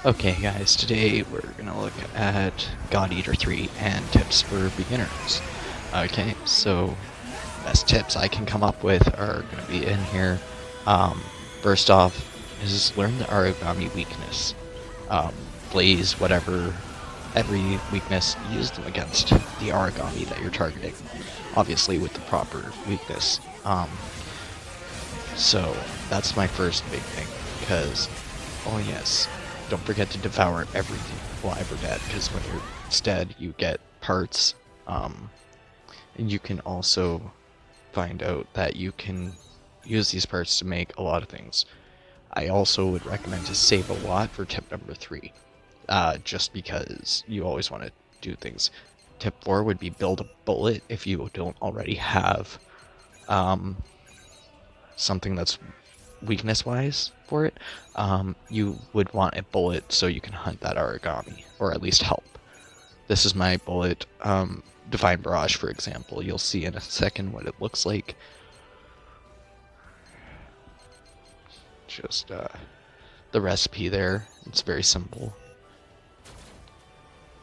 Okay guys, today we're gonna look at godeater 3 and tips for beginners. Okay, so best tips I can come up with are gonna be in here. Um, First off is learn the origami weakness. Um, Blaze whatever, every weakness, use them against the origami that you're targeting. Obviously with the proper weakness. So that's my first big thing, because, oh yes, don't forget to devour everything alive or dead, because when you're dead, you get parts, and you can also find out that you can use these parts to make a lot of things. I also would recommend to save a lot for tip number 3, just because you always want to do things. Tip 4 would be build a bullet if you don't already have um, something that's weakness wise for it. You would want a bullet so you can hunt that origami, or at least help. This is my bullet, Divine Barrage, for example. You'll see in a second what it looks like. Just the recipe there. It's very simple.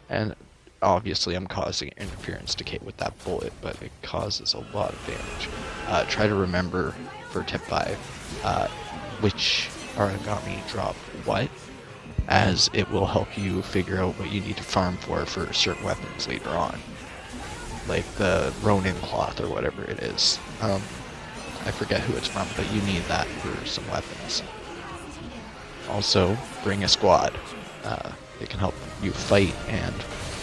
And obviously I'm causing interference decay with that bullet, but it causes a lot of damage. Try to remember for tip 5 which origami drop what, as it will help you figure out what you need to farm for certain weapons later on, like the Ronin cloth or whatever it is. I forget who it's from, but you need that for some weapons. Also, bring a squad. It can help you fight and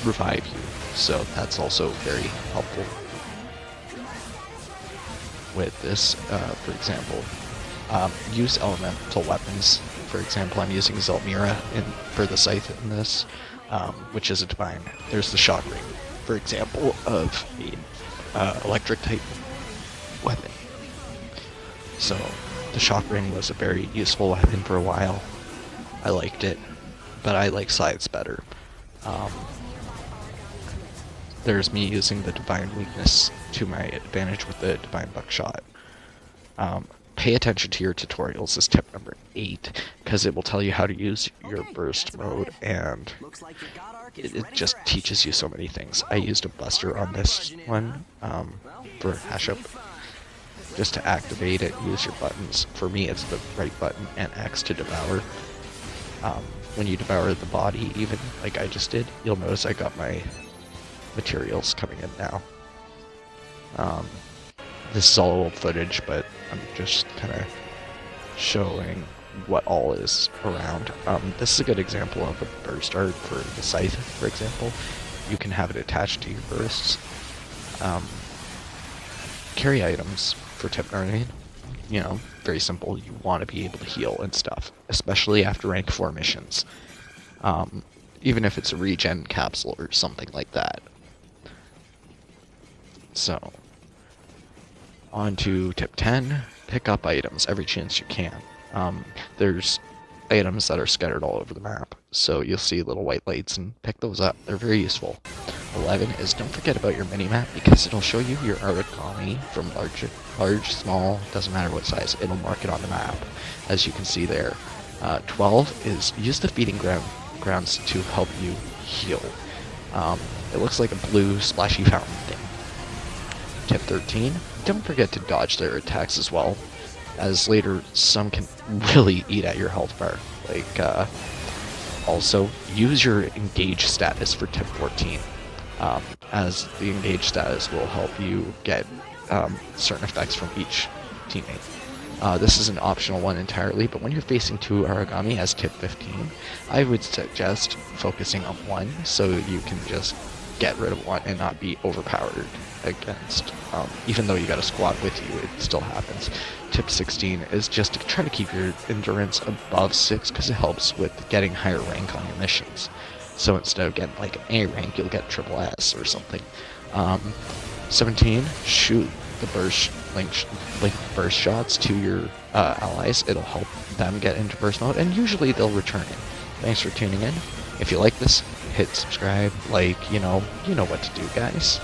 revive you, so that's also very helpful. With this, for example, use elemental weapons. For example, I'm using Zelmira for the scythe in this, which is a divine. There's the shock ring, for example, of the electric type weapon. So the shock ring was a very useful weapon for a while. I liked it, but I like scythes better. There's me using the divine weakness to my advantage with the divine buckshot. Pay attention to your tutorials is tip number 8, because it will tell you how to use your burst mode, and it just teaches you so many things. I used a buster on this one for Hashup, just to activate it. Use your buttons. For me, it's the right button and X to devour. When you devour the body, even like I just did, you'll notice I got my materials coming in now. This is all old footage, but I'm just kind of showing what all is around. This is a good example of a burst art for the scythe, for example. You can have it attached to your bursts. Carry items for tip 9. You know, very simple. You want to be able to heal and stuff, especially after rank 4 missions. Even if it's a regen capsule or something like that. So, on to tip 10, pick up items every chance you can. There's items that are scattered all over the map, so you'll see little white lights and pick those up. They're very useful. 11 is don't forget about your mini-map, because it'll show you your origami from large, small, doesn't matter what size, it'll mark it on the map, as you can see there. 12 is use the feeding grounds to help you heal. It looks like a blue splashy fountain thing. Tip 13, don't forget to dodge their attacks as well, as later some can really eat at your health bar. Like, also, use your engage status for tip 14, as the engage status will help you get certain effects from each teammate. This is an optional one entirely, but when you're facing 2 origami as tip 15, I would suggest focusing on 1, so you can just get rid of 1 and not be overpowered against, even though you got a squad with you, it still happens. Tip 16 is just to try to keep your endurance above 6, because it helps with getting higher rank on your missions. So instead of getting like an A rank, you'll get triple S or something. 17, shoot the link burst shots to your allies. It'll help them get into burst mode, and usually they'll return it. Thanks for tuning in. If you like this, hit subscribe, like, you know what to do, guys.